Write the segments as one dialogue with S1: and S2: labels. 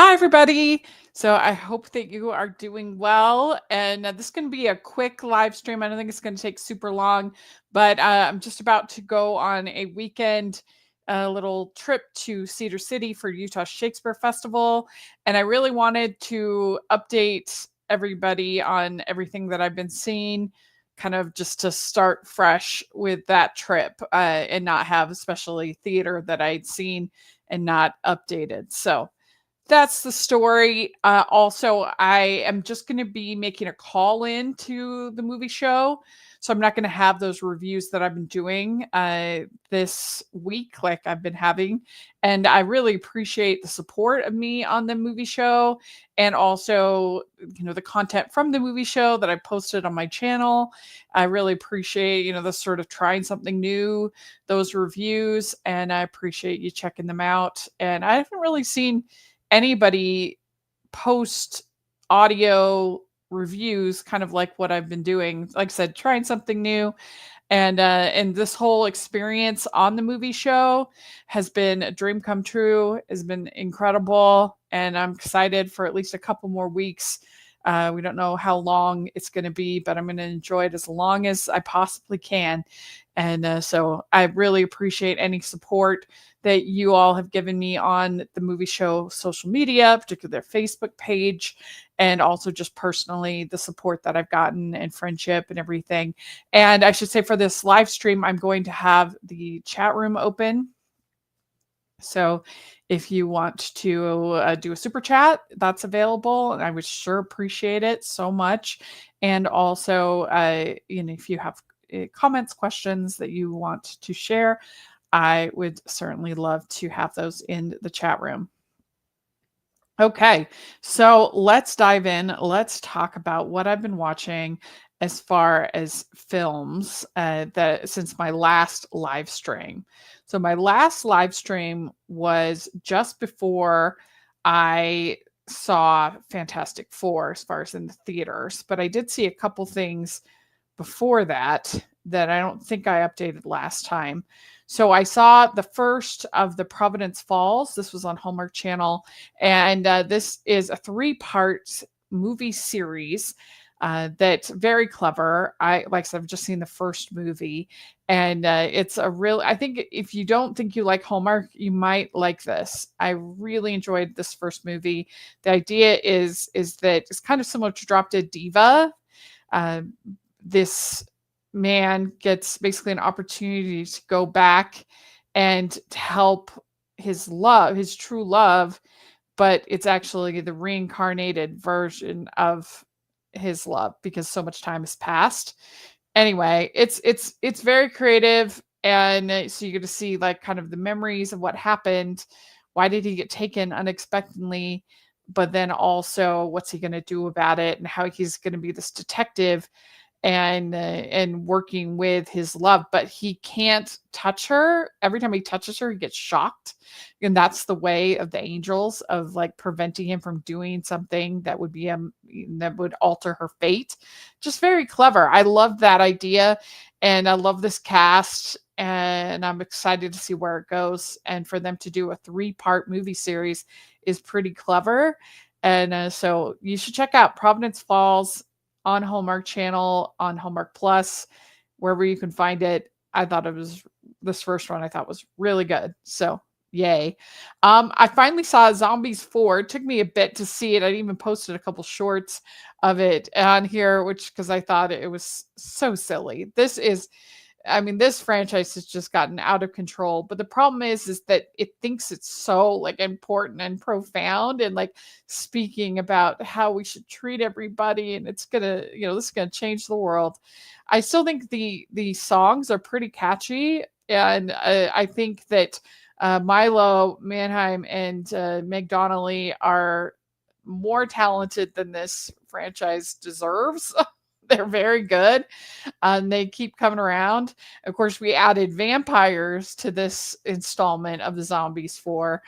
S1: Hi, everybody. So I hope that you are doing well. And this is going to be a quick live stream. I don't think it's going to take super long, but I'm just about to go on a weekend little trip to Cedar City for Utah Shakespeare Festival. And I really wanted to update everybody on everything that I've been seeing, kind of just to start fresh with that trip and not have especially theater that I'd seen and not updated. So that's the story. Also, I am just going to be making a call in to the movie show. So I'm not going to have those reviews that I've been doing this week, like I've been having. And I really appreciate the support of me on the movie show, and also, the content from the movie show that I posted on my channel. I really appreciate, the sort of trying something new, those reviews, and I appreciate you checking them out. And I haven't really seen anybody post audio reviews kind of like what I've been doing. Like I said, trying something new. And this whole experience on the movie show has been a dream come true, has been incredible. And I'm excited for at least a couple more weeks. We don't know how long it's going to be, but I'm going to enjoy it as long as I possibly can. And so I really appreciate any support that you all have given me on the movie show social media, particularly their Facebook page, and also just personally the support that I've gotten and friendship and everything. And I should say, for this live stream, I'm going to have the chat room open. So if you want to do a super chat, that's available. And I would sure appreciate it so much. And also, if you have comments, questions that you want to share, I would certainly love to have those in the chat room. Okay, so let's dive in. Let's talk about what I've been watching as far as films that since my last live stream. So my last live stream was just before I saw Fantastic Four as far as in the theaters, but I did see a couple things before that I don't think I updated last time. So I saw the first of the Providence Falls. This was on Hallmark Channel, and this is a 3-part movie series that's very clever. Like I said, I've just seen the first movie, and it's a real. I think if you don't think you like Hallmark, you might like this. I really enjoyed this first movie. The idea is that it's kind of similar to Drop Dead Diva. Uh, this man gets basically an opportunity to go back and to help his true love, but it's actually the reincarnated version of his love because so much time has passed. Anyway, it's very creative, and so you get to see like kind of the memories of what happened. Why did he get taken unexpectedly? But then also, what's he going to do about it, and how he's going to be this detective and working with his love, but he can't touch her. Every time he touches her, he gets shocked, and that's the way of the angels, of like preventing him from doing something that would be that would alter her fate. Just very clever. I love that idea, and I love this cast, and I'm excited to see where it goes. And for them to do a 3-part movie series is pretty clever. And so you should check out Providence Falls on Hallmark Channel, on Hallmark Plus, wherever you can find it. I thought it was this first one I thought was really good. So yay. I finally saw Zombies 4. It took me a bit to see it. I even posted a couple shorts of it on here, which because I thought it was so silly. This franchise has just gotten out of control. But the problem is that it thinks it's so like important and profound, and like speaking about how we should treat everybody, and it's gonna, this is gonna change the world. I still think the songs are pretty catchy, and I think that Milo Manheim and Meg Donnelly are more talented than this franchise deserves. They're very good. They keep coming around. Of course, we added vampires to this installment of the Zombies 4.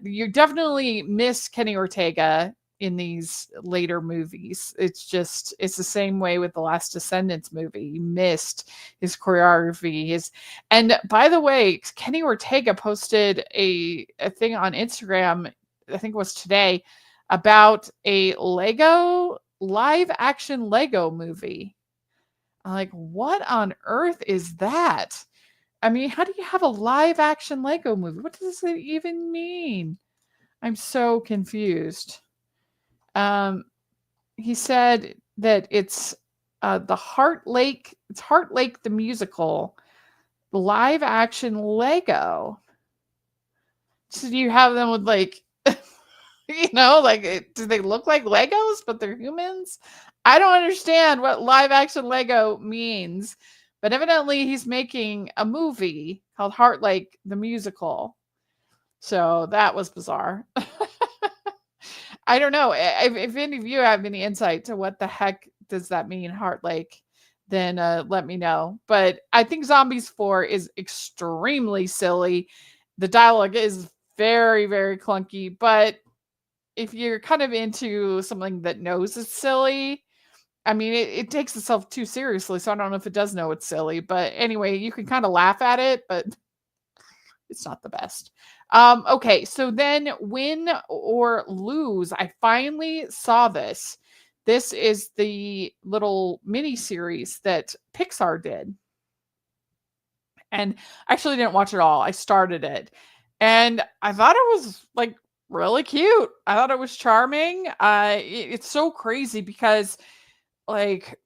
S1: You definitely miss Kenny Ortega in these later movies. It's the same way with the Last Descendants movie. You missed his choreography. And by the way, Kenny Ortega posted a thing on Instagram I think it was today, about a Lego live action Lego movie. I'm like, what on earth is that? I mean, how do you have a live action Lego movie? What does it even mean? I'm so confused. Um, he said that it's it's Heart Lake the musical, live action Lego. So do you have them with like, do they look like Legos, but they're humans? I don't understand what live action Lego means, but evidently he's making a movie called Heart Lake the musical. So that was bizarre. I don't know. If any of you have any insight to what the heck does that mean, Heart Lake, then let me know. But I think Zombies 4 is extremely silly. The dialogue is very, very clunky. But if you're kind of into something that knows it's silly, I mean, it takes itself too seriously. So I don't know if it does know it's silly. But anyway, you can kind of laugh at it, but it's not the best. Okay, so then Win or Lose, I finally saw this. This is the little mini series that Pixar did. And I actually didn't watch it all. I started it. And I thought it was like really cute. I thought it was charming. It's so crazy because like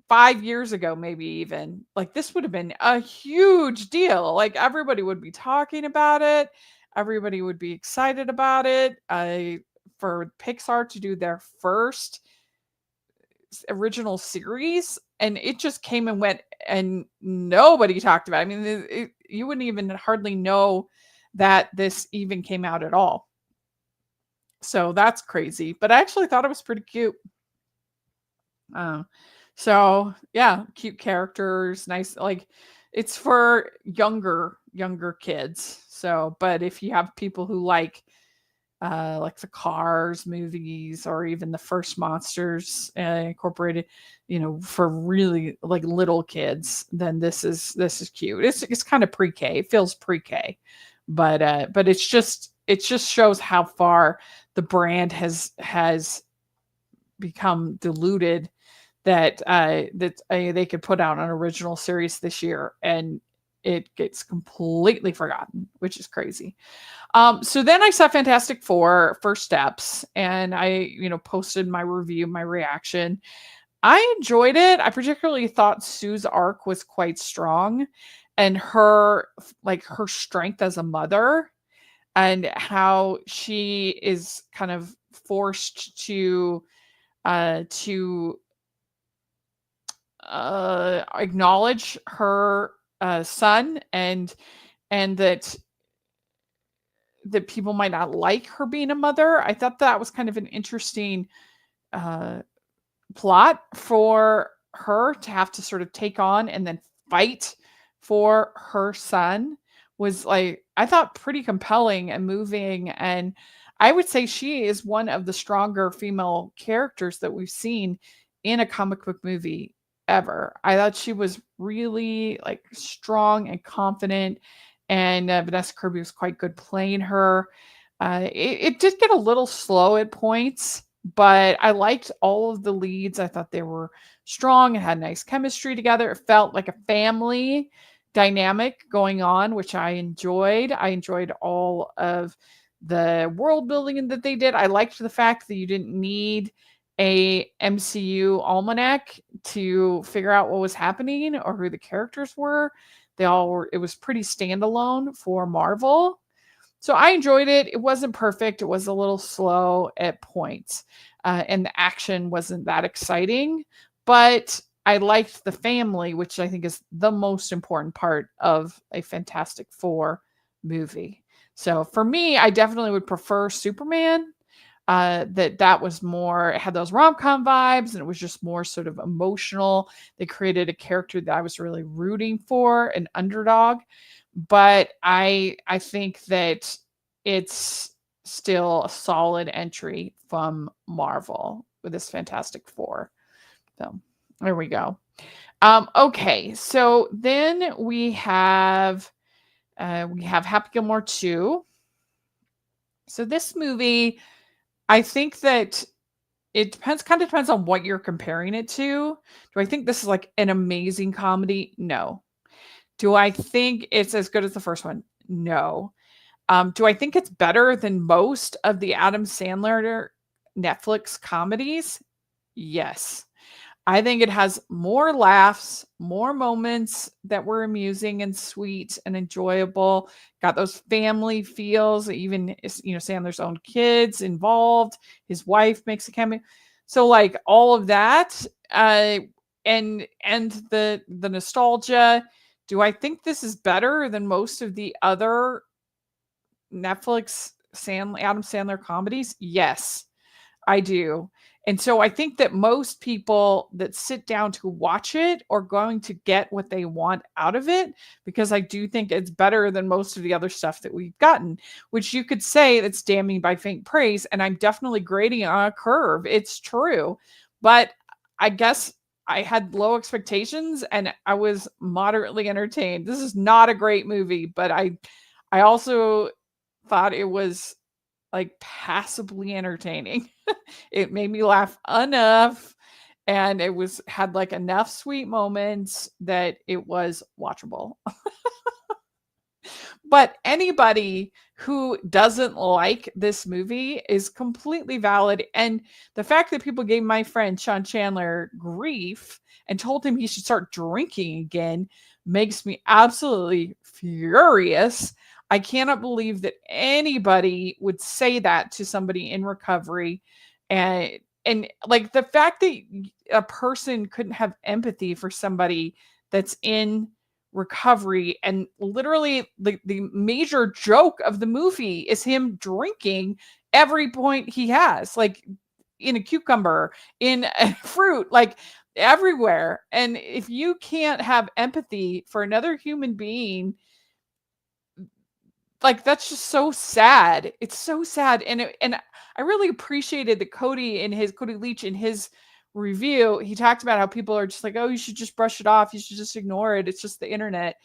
S1: 5 years ago, maybe even, like, this would have been a huge deal. Like, everybody would be talking about it. Everybody would be excited about it. For Pixar to do their first original series, and it just came and went, and nobody talked about it. I mean, you wouldn't even hardly know that this even came out at all. So that's crazy. But I actually thought it was pretty cute. Um, so yeah, cute characters, nice, like it's for younger kids. So, but if you have people who like the Cars movies or even the first Monsters Incorporated, for really like little kids, then this is cute. It's kind of pre-K. It feels pre-K. But it just shows how far the brand has become diluted, that they could put out an original series this year and it gets completely forgotten, which is crazy. So then I saw Fantastic Four First Steps, and I, posted my review, my reaction. I enjoyed it. I particularly thought Sue's arc was quite strong, and her strength as a mother, and how she is kind of forced to acknowledge her son, and that people might not like her being a mother. I thought that was kind of an interesting uh, plot for her to have to sort of take on and then fight for her son. Was, like, I thought, pretty compelling and moving, and I would say she is one of the stronger female characters that we've seen in a comic book movie ever. I thought she was really like strong and confident, and Vanessa Kirby was quite good playing her. It did get a little slow at points, but I liked all of the leads. I thought they were strong and had nice chemistry together. It felt like a family dynamic going on, which I enjoyed. I enjoyed all of the world building that they did. I liked the fact that you didn't need a MCU almanac to figure out what was happening or who the characters were. It was pretty standalone for Marvel. So I enjoyed it. It wasn't perfect. It was a little slow at points. And the action wasn't that exciting, but I liked the family, which I think is the most important part of a Fantastic Four movie. So for me, I definitely would prefer Superman. That was more, it had those rom-com vibes, and it was just more sort of emotional. They created a character that I was really rooting for, an underdog. But I think that it's still a solid entry from Marvel with this Fantastic Four. So there we go. Okay, so then we have Happy Gilmore 2. So this movie, I think that it depends on what you're comparing it to. Do I think this is like an amazing comedy? No. Do I think it's as good as the first one? No. Do I think it's better than most of the Adam Sandler Netflix comedies? Yes. I think it has more laughs, more moments that were amusing and sweet and enjoyable. Got those family feels, even Sandler's own kids involved. His wife makes a cameo. So like all of that, and the nostalgia. Do I think this is better than most of the other Netflix Adam Sandler comedies? Yes. I do. And so I think that most people that sit down to watch it are going to get what they want out of it, because I do think it's better than most of the other stuff that we've gotten, which you could say that's damning by faint praise. And I'm definitely grading on a curve. It's true. But I guess I had low expectations and I was moderately entertained. This is not a great movie, but I also thought it was like passably entertaining. It made me laugh enough, and it was had like enough sweet moments that it was watchable. But anybody who doesn't like this movie is completely valid. And the fact that people gave my friend Sean Chandler grief and told him he should start drinking again makes me absolutely furious. I cannot believe that anybody would say that to somebody in recovery. And like the fact that a person couldn't have empathy for somebody that's in recovery, and literally the major joke of the movie is him drinking every point he has, like in a cucumber, in a fruit, like everywhere. And if you can't have empathy for another human being, like that's just so sad. It's so sad. And I really appreciated that Cody Leach in his review, he talked about how people are just like, oh, you should just brush it off, you should just ignore it, it's just the internet.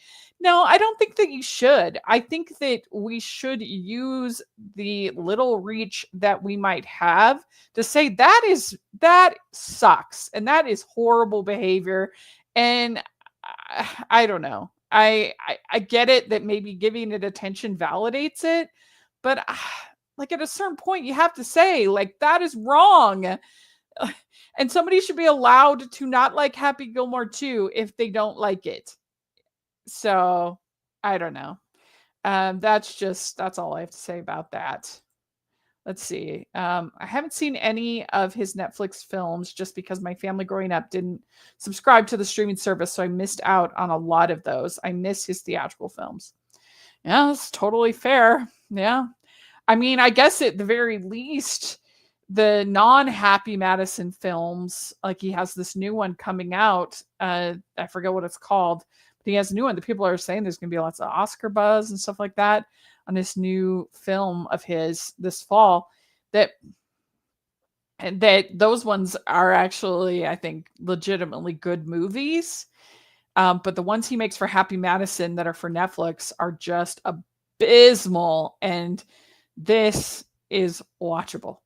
S1: No, I don't think that you should. I think that we should use the little reach that we might have to say that sucks and that is horrible behavior. And I don't know. I get it that maybe giving it attention validates it, but like at a certain point, you have to say like that is wrong, and somebody should be allowed to not like Happy Gilmore too if they don't like it. So I don't know. That's all I have to say about that. Let's see. I haven't seen any of his Netflix films just because my family growing up didn't subscribe to the streaming service, so I missed out on a lot of those. I miss his theatrical films. Yeah, that's totally fair. Yeah. I mean, I guess at the very least, the non-Happy Madison films, like he has this new one coming out. I forget what it's called, but he has a new one. The people are saying there's going to be lots of Oscar buzz and stuff like that on this new film of his this fall. That and that those ones are actually, I think, legitimately good movies. But the ones he makes for Happy Madison that are for Netflix are just abysmal, and this is watchable.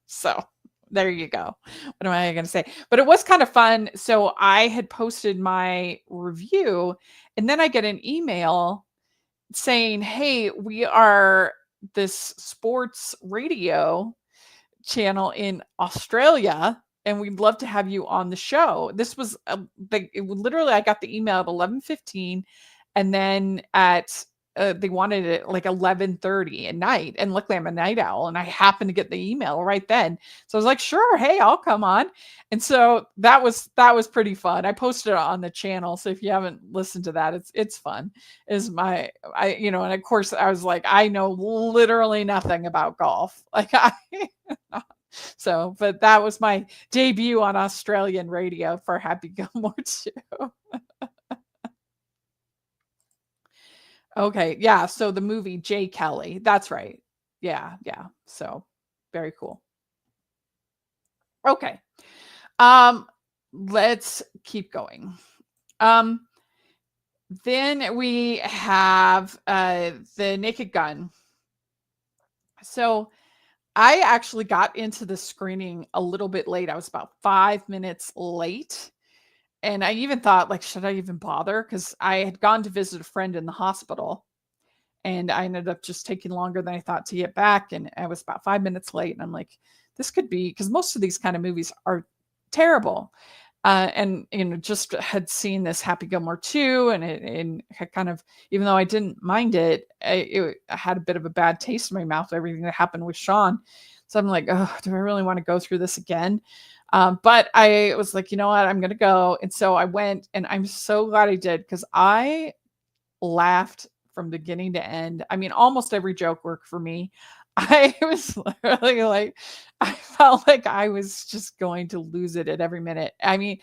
S1: So there you go. What am I going to say? But it was kind of fun. So I had posted my review, and then I get an email saying, hey, we are this sports radio channel in Australia, and we'd love to have you on the show. This was literally, I got the email at 11:15, and then at they wanted it like 11:30 at night, and luckily I'm a night owl and I happened to get the email right then, so I was like, sure, hey, I'll come on. And so that was pretty fun. I posted it on the channel, so if you haven't listened to that, it's fun. Is my I you know And of course I was like, I know literally nothing about golf, like I so, but that was my debut on Australian radio for Happy Gilmore too. Okay, yeah, so the movie Jay Kelly, that's right. Yeah, yeah, so very cool. Okay, um, let's keep going. Um, then we have, The Naked Gun. So I actually got into the screening a little bit late. I was about 5 minutes late. And I even thought, like, should I even bother? Because I had gone to visit a friend in the hospital, and I ended up just taking longer than I thought to get back. And I was about 5 minutes late. And I'm like, this could be because most of these kind of movies are terrible. And just had seen this Happy Gilmore 2, and had kind of, even though I didn't mind it, I had a bit of a bad taste in my mouth, everything that happened with Sean. So I'm like, oh, do I really want to go through this again? But I was like, you know what, I'm gonna go. And so I went, and I'm so glad I did, because I laughed from beginning to end. I mean, almost every joke worked for me. I was literally like, I felt like I was just going to lose it at every minute. I mean,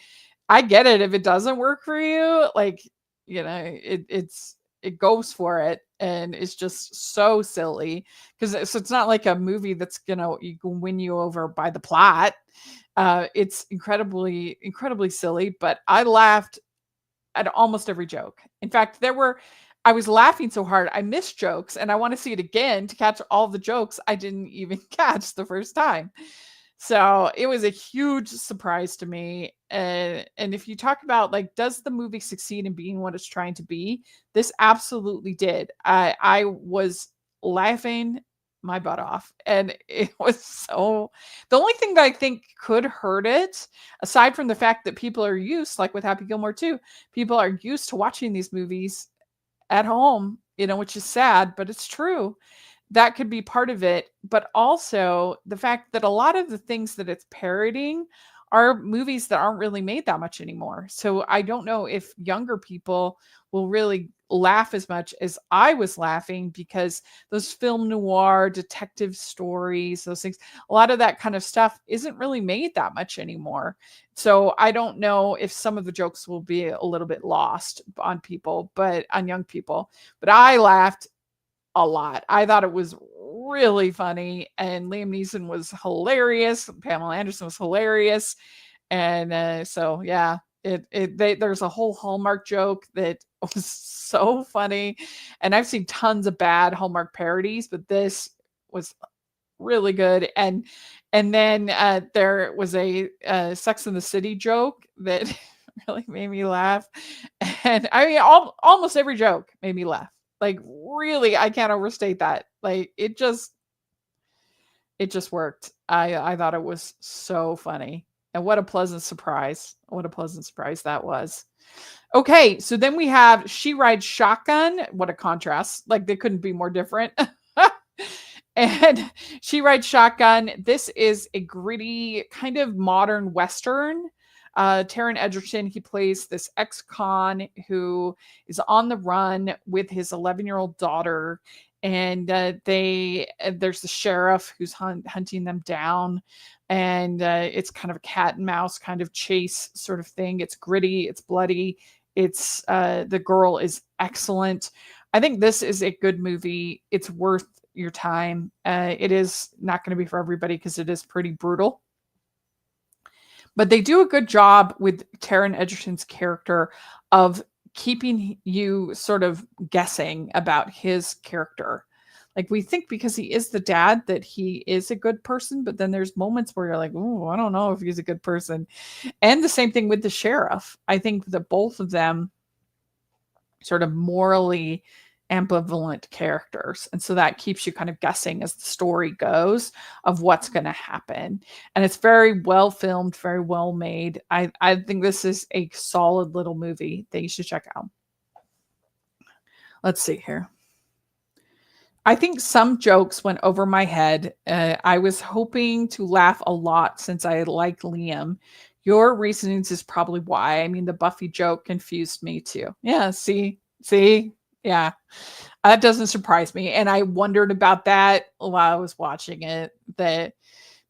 S1: I get it if it doesn't work for you, like, it goes for it, and it's just so silly, because it's not like a movie that's gonna you can win you over by the plot. It's incredibly silly, but I laughed at almost every joke. In fact, I was laughing so hard, I missed jokes, and I want to see it again to catch all the jokes I didn't even catch the first time. So it was a huge surprise to me. And if you talk about, like, does the movie succeed in being what it's trying to be? This absolutely did. I was laughing my butt off. And it was so, the only thing that I think could hurt it, aside from the fact that people are used, like with Happy Gilmore 2, people are used to watching these movies at home, which is sad, but it's true. That could be part of it, but also the fact that a lot of the things that it's parodying are movies that aren't really made that much anymore. So I don't know if younger people will really laugh as much as I was laughing, because those film noir detective stories, those things, a lot of that kind of stuff isn't really made that much anymore. So I don't know if some of the jokes will be a little bit lost on people, but on young people. But I laughed a lot. I thought it was really funny, and Liam Neeson was hilarious. Pamela Anderson was hilarious, and so yeah, there's a whole Hallmark joke that was so funny, and I've seen tons of bad Hallmark parodies, but this was really good. And then there was a Sex in the City joke that really made me laugh, and I mean, almost every joke made me laugh. Like, really, I can't overstate that. Like, it just worked. I thought it was so funny. And what a pleasant surprise. What a pleasant surprise that was. Okay, so then we have She Rides Shotgun. What a contrast. Like, they couldn't be more different. And She Rides Shotgun. This is a gritty, kind of modern Western. Taron Egerton, he plays this ex-con who is on the run with his 11-year-old daughter. And there's the sheriff who's hunting them down. And it's kind of a cat and mouse kind of chase sort of thing. It's gritty, it's bloody. The girl is excellent. I think this is a good movie. It's worth your time. It is not going to be for everybody because it is pretty brutal. But they do a good job with Taron Egerton's character of keeping you sort of guessing about his character. Like, we think because he is the dad that he is a good person, but then there's moments where you're like, oh, I don't know if he's a good person. And the same thing with the sheriff. I think that both of them sort of morally ambivalent characters. And so that keeps you kind of guessing as the story goes of what's going to happen. And it's very well filmed, very well made. I think this is a solid little movie that you should check out. Let's see here. I think some jokes went over my head. I was hoping to laugh a lot since I like Liam. Your reasonings is probably why. I mean, the Buffy joke confused me too. Yeah, see? Yeah. That doesn't surprise me. And I wondered about that while I was watching it. But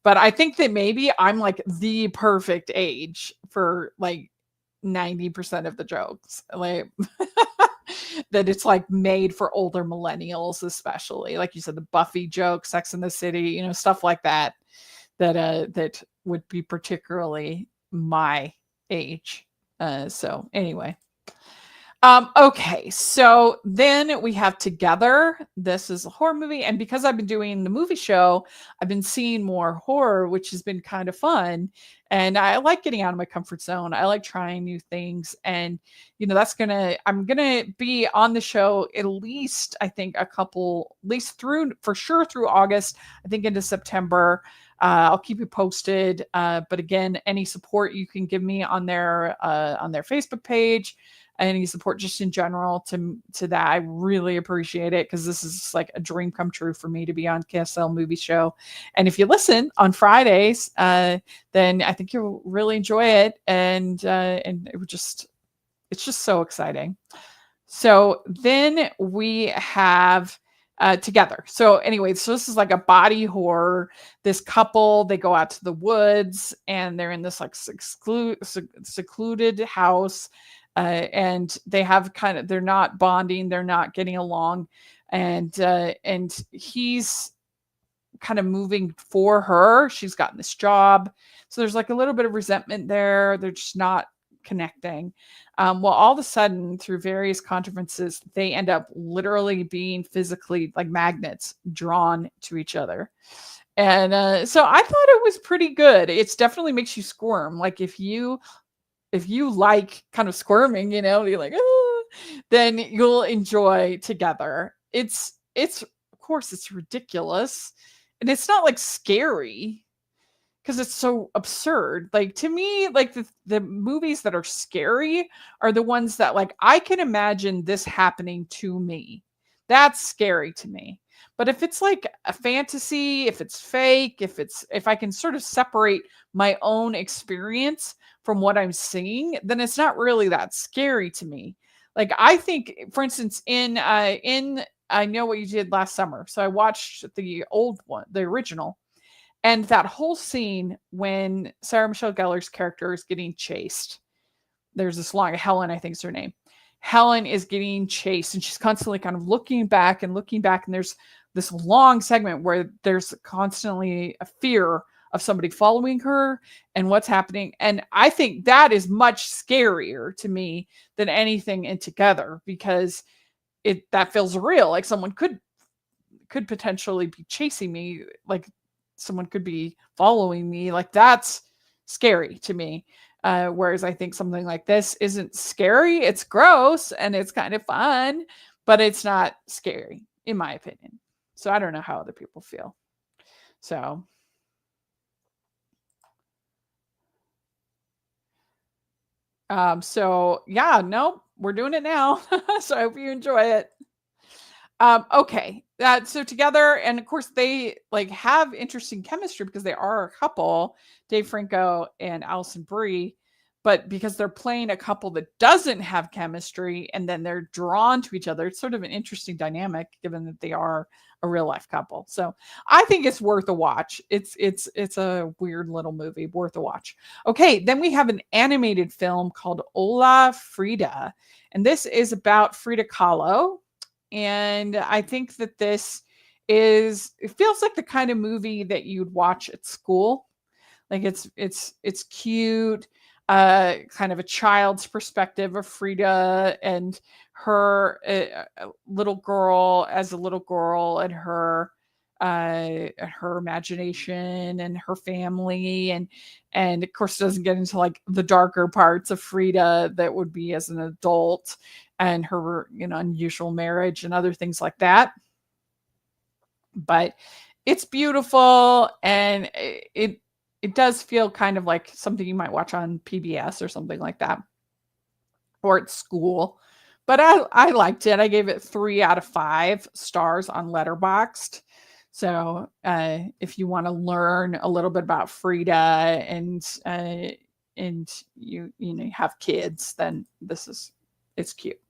S1: I think that maybe I'm like the perfect age for like 90% of the jokes. Like that it's like made for older millennials, especially. Like you said, the Buffy joke, Sex in the City, stuff like that. That would be particularly my age. So anyway. Okay, so then we have Together. This is a horror movie, and because I've been doing the movie show, I've been seeing more horror, which has been kind of fun. And I like getting out of my comfort zone. I like trying new things, and I'm gonna be on the show at least I think at least through for sure through August. I think into September. I'll keep you posted. But again, any support you can give me on their Facebook page, any support just in general to that, I really appreciate it, because this is like a dream come true for me to be on KSL Movie Show. And if you listen on Fridays, then I think you'll really enjoy it, and it's just so exciting. So then we have Together. So anyway, so this is like a body horror. This couple, they go out to the woods and they're in this like secluded house, and they have they're not bonding, they're not getting along, and he's kind of moving for her. She's gotten this job. So there's like a little bit of resentment there. They're just not connecting. Well, all of a sudden, through various contrivances, they end up literally being physically like magnets drawn to each other. And so I thought it was pretty good. It's definitely makes you squirm. Like if you like kind of squirming, you're like, "Ah," then you'll enjoy Together. It's of course it's ridiculous, and it's not like scary because it's so absurd. Like to me, like the movies that are scary are the ones that like I can imagine this happening to me. That's scary to me. But if it's like a fantasy, if it's fake, if I can sort of separate my own experience from what I'm seeing, then it's not really that scary to me. Like I think, for instance, in I Know What You Did Last Summer. So I watched the old one, the original, and that whole scene when Sarah Michelle Gellar's character is getting chased. There's this long Helen, I think is her name. Helen is getting chased and she's constantly kind of looking back, and there's this long segment where there's constantly a fear of somebody following her and what's happening. And I think that is much scarier to me than anything in Together, because it that feels real. Like someone could potentially be chasing me, like someone could be following me. Like that's scary to me. Whereas I think something like this isn't scary. It's gross and it's kind of fun, but it's not scary, in my opinion. So I don't know how other people feel. So, so yeah, no, we're doing it now. So I hope you enjoy it. Okay. So Together, and of course they like have interesting chemistry because they are a couple, Dave Franco and Alison Brie, but because they're playing a couple that doesn't have chemistry and then they're drawn to each other, it's sort of an interesting dynamic given that they are a real life couple. So I think it's worth a watch. It's a weird little movie, worth a watch. Okay, then we have an animated film called Ola Frida, and this is about Frida Kahlo, and I think that it feels like the kind of movie that you'd watch at school. Like it's cute, kind of a child's perspective of Frida and her little girl as a little girl, and her imagination and her family, and of course doesn't get into like the darker parts of Frida that would be as an adult, and her unusual marriage and other things like that. But it's beautiful, and it does feel kind of like something you might watch on PBS or something like that, or at school. But I liked it. I gave it 3 out of 5 stars on Letterboxd. So if you want to learn a little bit about Frida, and you have kids, then it's cute.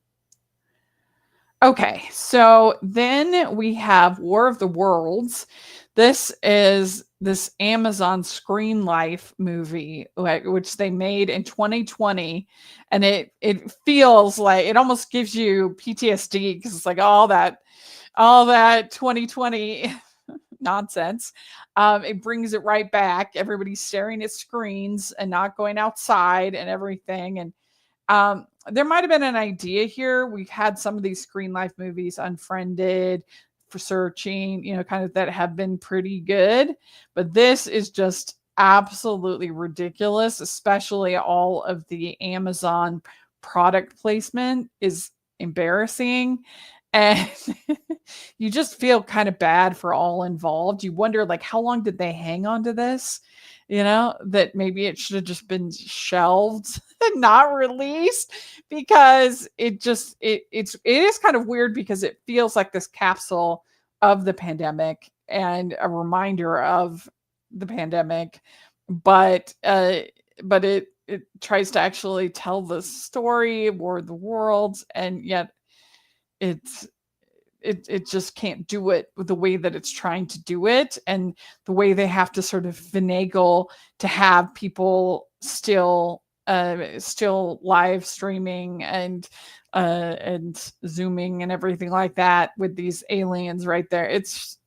S1: Okay, so then we have War of the Worlds. This is this Amazon Screen Life movie, which they made in 2020, and it feels like it almost gives you PTSD because it's like all that 2020 nonsense. It brings it right back. Everybody's staring at screens and not going outside and everything, and there might have been an idea here. We've had some of these Screen Life movies, Unfriended, For Searching, kind of that have been pretty good. But this is just absolutely ridiculous, especially all of the Amazon product placement is embarrassing. And you just feel kind of bad for all involved. You wonder, like, how long did they hang on to this? That maybe it should have just been shelved and not released, because it is kind of weird, because it feels like this capsule of the pandemic and a reminder of the pandemic, but it tries to actually tell the story or the world, and yet it's it just can't do it the way that it's trying to do it, and the way they have to sort of finagle to have people still live streaming and zooming and everything like that with these aliens right there. It's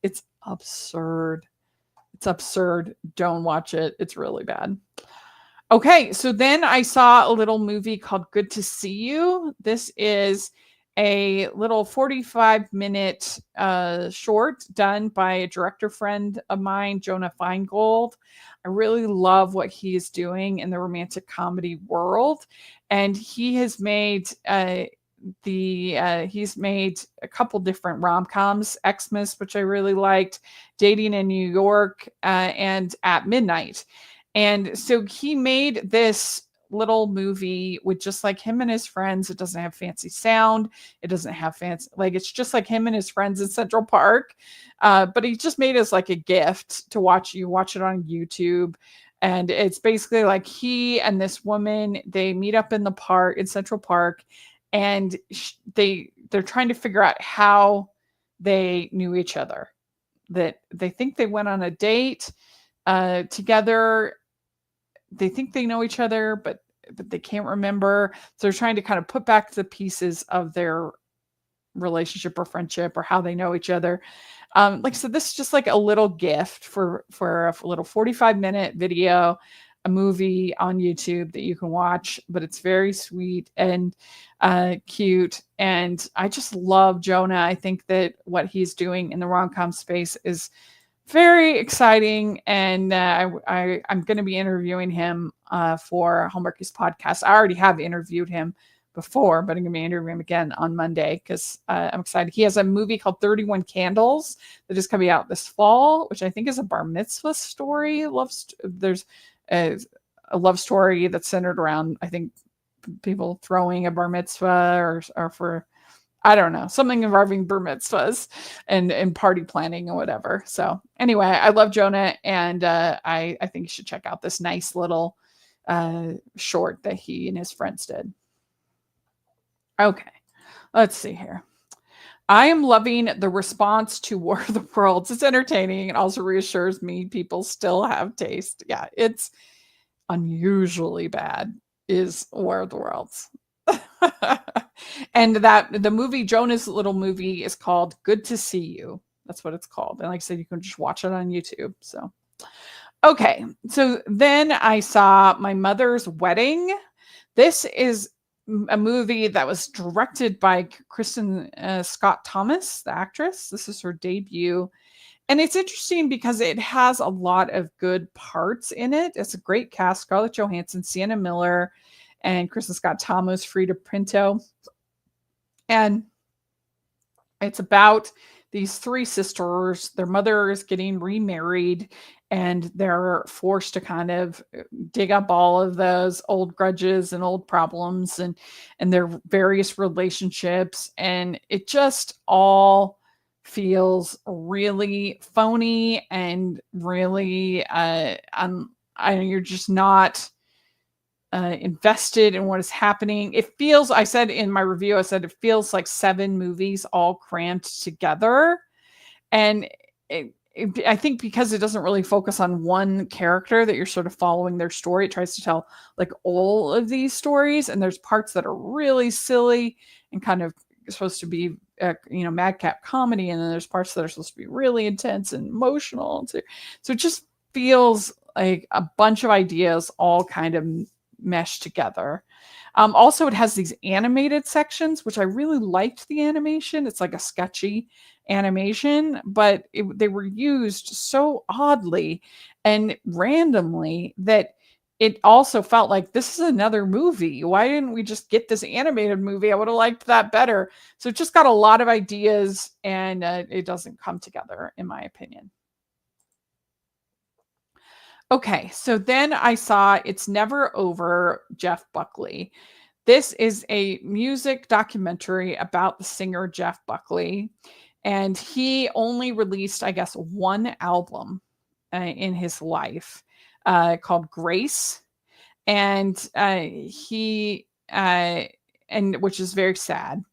S1: absurd. It's absurd. Don't watch it. It's really bad. Okay, so then I saw a little movie called Good to See You. This is a little 45-minute short done by a director friend of mine, Jonah Feingold. I really love what he is doing in the romantic comedy world, and he has made he's made a couple different rom-coms, Xmas, which I really liked, Dating in New York, and At Midnight. And so he made this little movie with just like him and his friends. It doesn't have fancy sound. It doesn't have fancy, like, it's just like him and his friends in Central Park. But he just made it as like a gift to watch. You watch it on YouTube. And it's basically like he and this woman, they meet up in the park, in Central Park, and they're trying to figure out how they knew each other. That they think they went on a date together. They think they know each other, but they can't remember. So they're trying to kind of put back the pieces of their relationship or friendship or how they know each other. Like I said, this is just like a little gift for a little 45-minute video, a movie on YouTube that you can watch, but it's very sweet and cute. And I just love Jonah. I think that what he's doing in the rom-com space is very exciting, and I'm going to be interviewing him for Hallmarkies podcast. I already have interviewed him before, but I'm going to be interviewing him again on Monday because I'm excited. He has a movie called 31 Candles that is coming out this fall, which I think is a bar mitzvah story. There's a love story that's centered around, I think, people throwing a bar mitzvah or for, I don't know, something involving bar mitzvahs and party planning or whatever. So anyway, I love Jonah, and I think you should check out this nice little short that he and his friends did. Okay, let's see here. I am loving the response to War of the Worlds. It's entertaining and also reassures me people still have taste. Yeah, it's unusually bad is War of the Worlds. And that the movie, Jonah's little movie, is called Good to See You. That's what it's called. And like I said, you can just watch it on YouTube. So, okay. So then I saw My Mother's Wedding. This is a movie that was directed by Kristen Scott Thomas, the actress. This is her debut. And it's interesting because it has a lot of good parts in it. It's a great cast: Scarlett Johansson, Sienna Miller, and Kristen Scott Thomas, Frida Pinto. And it's about these three sisters. Their mother is getting remarried, and they're forced to kind of dig up all of those old grudges and old problems and their various relationships. And it just all feels really phony and really, you're just not invested in what is happening. It feels, I said in my review, it feels like 7 movies all crammed together. And I think because it doesn't really focus on one character, that you're sort of following their story. It tries to tell like all of these stories, and there's parts that are really silly and kind of supposed to be madcap comedy, and then there's parts that are supposed to be really intense and emotional. So it just feels like a bunch of ideas all kind of meshed together. Also, it has these animated sections, which I really liked the animation. It's like a sketchy animation, but they were used so oddly and randomly that it also felt like this is another movie. Why didn't we just get this animated movie? I would have liked that better. So it just got a lot of ideas, and it doesn't come together, in my opinion. Okay, so then I saw It's Never Over, Jeff Buckley. This is a music documentary about the singer Jeff Buckley, and he only released, I guess, one album in his life called Grace, and he and which is very sad.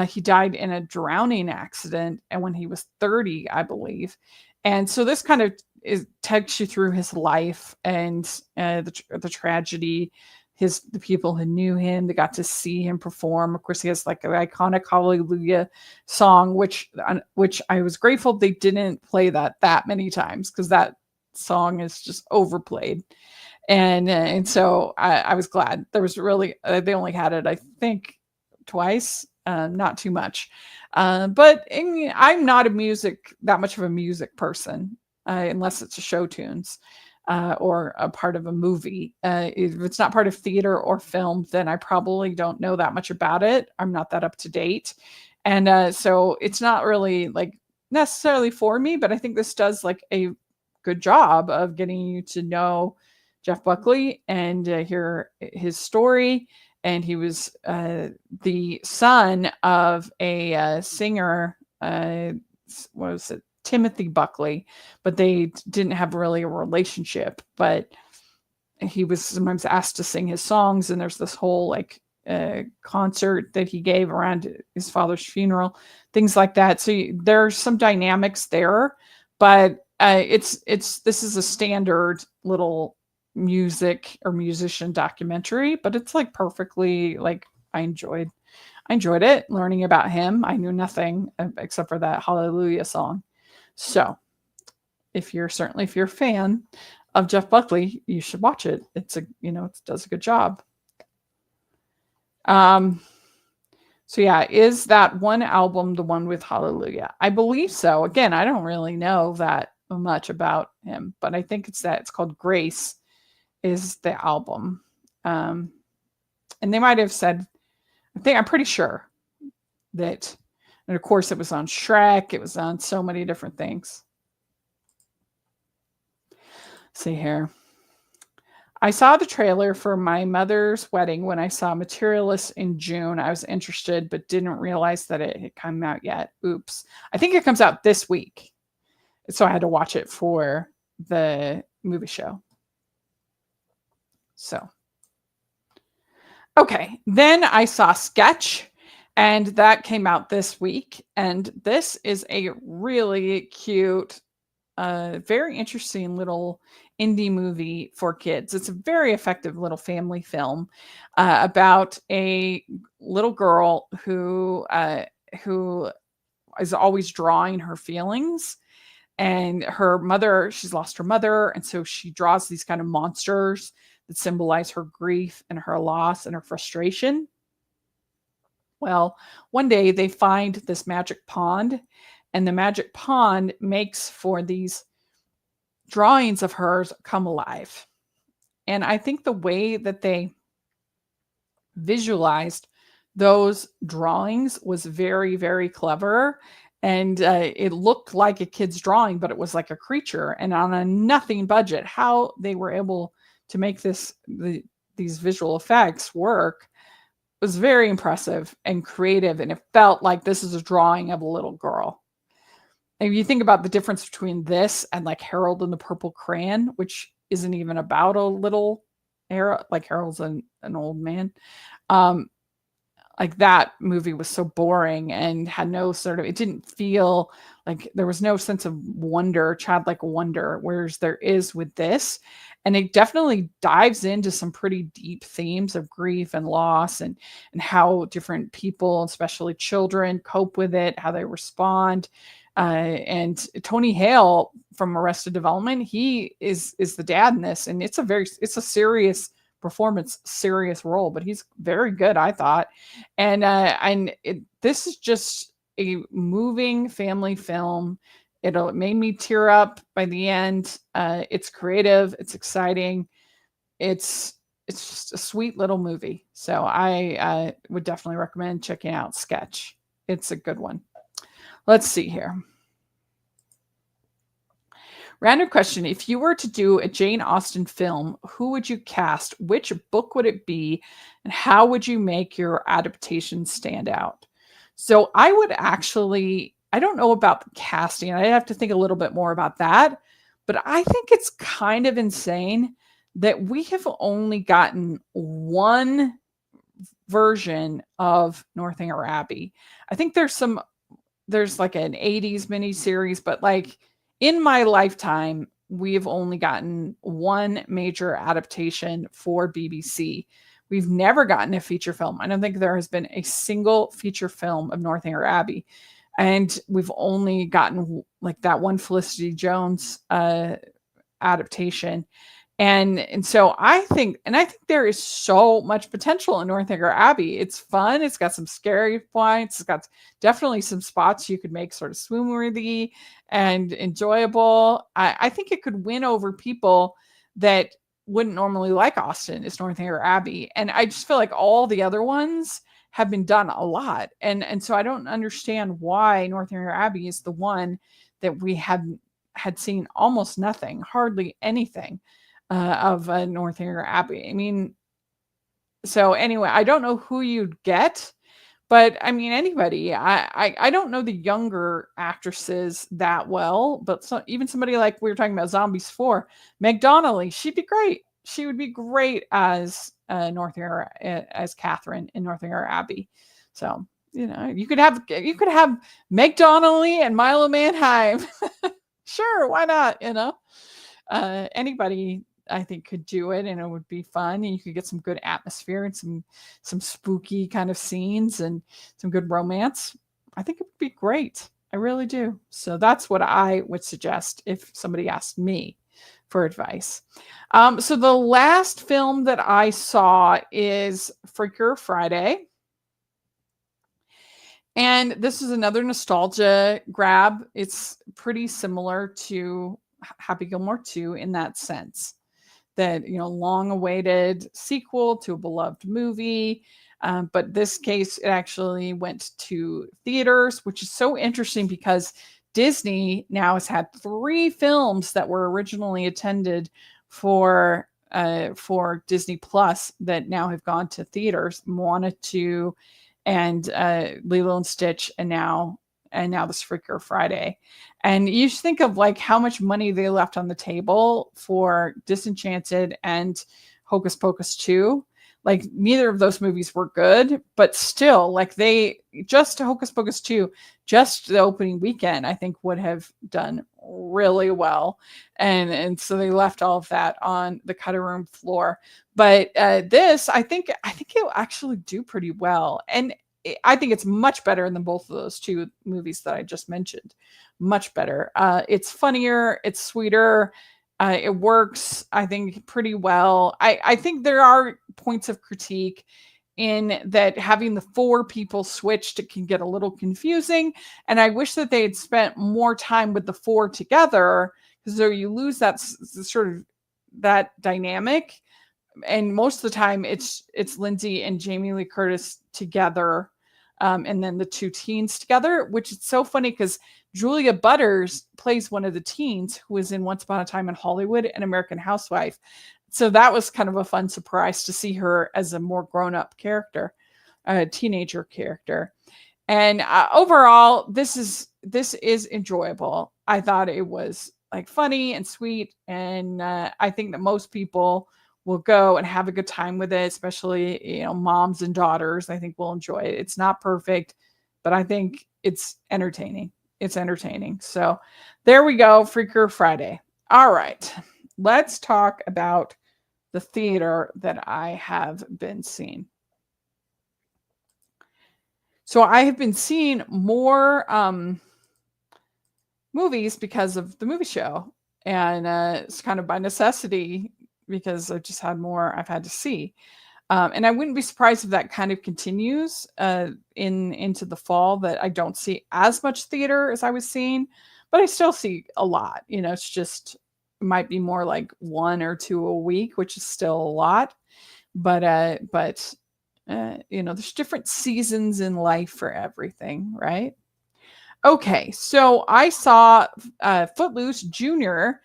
S1: He died in a drowning accident, and when he was 30, I believe. And so this kind of takes you through his life and the tragedy. The people who knew him, they got to see him perform. Of course, he has like an iconic Hallelujah song, which I was grateful they didn't play that many times, because that song is just overplayed. And so I was glad. There was really they only had it, I think, twice, not too much. But I'm not that much of a music person, unless it's a show tunes or a part of a movie. If it's not part of theater or film, then I probably don't know that much about it. I'm not that up to date, and so it's not really like necessarily for me. But I think this does like a good job of getting you to know Jeff Buckley and hear his story. And he was the son of a singer, what was it, Timothy Buckley, but they didn't have really a relationship. But he was sometimes asked to sing his songs, and there's this whole like concert that he gave around his father's funeral, things like that. So there's some dynamics there, but this is a standard little music or musician documentary, but it's like perfectly like I enjoyed it learning about him. I knew nothing except for that Hallelujah song. So if you're a fan of Jeff Buckley, you should watch it. It does a good job. So yeah, is that one album the one with Hallelujah? I believe so. Again, I don't really know that much about him, but I think it's called Grace is the album. And they might have said, I'm pretty sure that, and of course it was on Shrek, it was on so many different things. See here. I saw the trailer for my mother's wedding when I saw Materialist in June. I was interested, but didn't realize that it had come out yet. Oops. I think it comes out this week. So I had to watch it for the movie show. So, okay. Then I saw Sketch, and that came out this week. And this is a really cute, very interesting little indie movie for kids. It's a very effective little family film about a little girl who is always drawing her feelings, and she's lost her mother, and so she draws these kind of monsters that symbolize her grief and her loss and her frustration. Well, one day they find this magic pond, and the magic pond makes for these drawings of hers come alive. And I think the way that they visualized those drawings was very, very clever. And it looked like a kid's drawing, but it was like a creature, and on a nothing budget. How they were able to make these visual effects work was very impressive and creative. And it felt like this is a drawing of a little girl. And if you think about the difference between this and like Harold and the Purple Crayon, which isn't even about a little Harold, like Harold's an old man. Like that movie was so boring and had no it didn't feel like there was no sense of wonder, childlike wonder, whereas there is with this. And it definitely dives into some pretty deep themes of grief and loss, and how different people, especially children, cope with it, how they respond. And Tony Hale from Arrested Development, he is the dad in this, and it's a serious performance serious role, but he's very good, I thought. This is just a moving family film. It made me tear up by the end. It's creative, it's exciting, it's it's just a sweet little movie. So I would definitely recommend checking out Sketch. It's a good one. Let's see here. Random question. If you were to do a Jane Austen film, who would you cast? Which book would it be? And how would you make your adaptation stand out? So I would actually, I don't know about the casting. I have to think a little bit more about that. But I think it's kind of insane that we have only gotten one version of Northanger Abbey. I think there's like an 80s miniseries, but like in my lifetime, we've only gotten one major adaptation for BBC. We've never gotten a feature film. I don't think there has been a single feature film of Northanger Abbey. And we've only gotten like that one Felicity Jones adaptation. And so I think there is so much potential in Northanger Abbey. It's fun. It's got some scary points. It's got definitely some spots you could make sort of swoon worthy and enjoyable. I think it could win over people that wouldn't normally like Austen is Northanger Abbey. And I just feel like all the other ones have been done a lot. And so I don't understand why Northanger Abbey is the one that we had seen almost nothing, hardly anything of Northanger Abbey. I mean, so anyway, I don't know who you'd get, but I mean anybody. I don't know the younger actresses that well, but even somebody like we were talking about Zombies 4, Meg Donnelly, she'd be great. She would be great as Northanger as Catherine in Northanger Abbey. So you could have Meg Donnelly and Milo Manheim. Sure, why not? Anybody I think could do it, and it would be fun, and you could get some good atmosphere and some spooky kind of scenes and some good romance. I think it would be great. I really do. So that's what I would suggest if somebody asked me for advice. So the last film that I saw is Freaker Friday. And this is another nostalgia grab. It's pretty similar to Happy Gilmore 2 in that sense that, long awaited sequel to a beloved movie. But this case, it actually went to theaters, which is so interesting because Disney now has had 3 films that were originally intended for Disney Plus that now have gone to theaters. Moana 2 and Lilo and Stitch, and now this Freaker Friday. And you think of like how much money they left on the table for Disenchanted and Hocus Pocus 2. Like neither of those movies were good, but still, like they just Hocus Pocus 2, just the opening weekend, I think would have done really well. And so they left all of that on the cutting room floor. But this, I think it'll actually do pretty well. And I think it's much better than both of those 2 movies that I just mentioned. Much better. It's funnier. It's sweeter. It works, I think, pretty well. I think there are points of critique in that having the 4 people switched, it can get a little confusing. And I wish that they had spent more time with the 4 together, because so you lose that sort of that dynamic. And most of the time it's Lindsay and Jamie Lee Curtis together. And then the 2 teens together, which is so funny because Julia Butters plays one of the teens who was in Once Upon a Time in Hollywood and American Housewife. So that was kind of a fun surprise to see her as a more grown-up character, a teenager character. And overall, this is enjoyable. I thought it was like funny and sweet, and I think that most people will go and have a good time with it, especially moms and daughters. I think will enjoy it. It's not perfect, but I think it's entertaining. It's entertaining. So there we go, Freaker Friday. All right, let's talk about the theater that I have been seeing. So I have been seeing more movies because of the movie show, and it's kind of by necessity because I've had to see. And I wouldn't be surprised if that kind of continues into the fall, that I don't see as much theater as I was seeing, but I still see a lot. It's just, it might be more like one or two a week, which is still a lot. But there's different seasons in life for everything, right? Okay, so I saw Footloose Junior.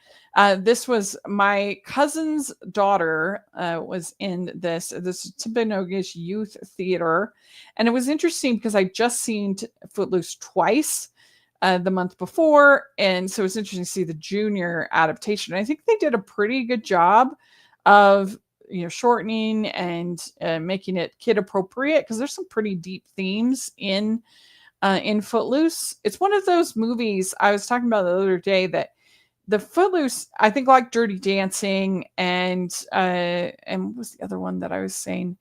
S1: This was my cousin's daughter was in this Timpanogos Youth Theater, and it was interesting because I just seen Footloose twice the month before, and so it's interesting to see the junior adaptation. I think they did a pretty good job of shortening and making it kid appropriate, because there's some pretty deep themes in Footloose. It's one of those movies I was talking about the other day, that the Footloose, I think, like Dirty Dancing and what was the other one that I was saying?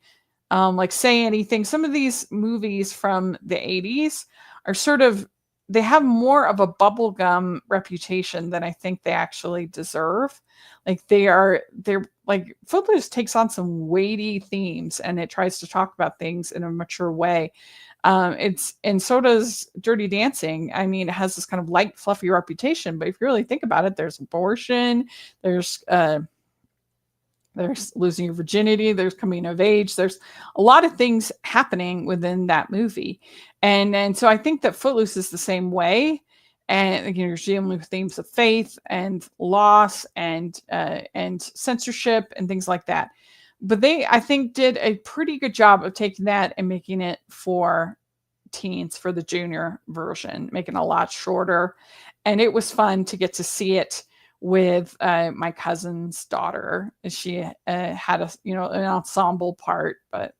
S1: Like Say Anything. Some of these movies from the 80s are sort of, they have more of a bubblegum reputation than I think they actually deserve. Like they're like, Footloose takes on some weighty themes, and it tries to talk about things in a mature way. And so does Dirty Dancing. I mean, it has this kind of light, fluffy reputation, but if you really think about it, there's abortion, there's losing your virginity, there's coming of age, there's a lot of things happening within that movie. And so I think that Footloose is the same way. And you're dealing with themes of faith and loss and censorship and things like that. But they, I think, did a pretty good job of taking that and making it for teens, for the junior version, making it a lot shorter. And it was fun to get to see it with my cousin's daughter. She had an ensemble part. But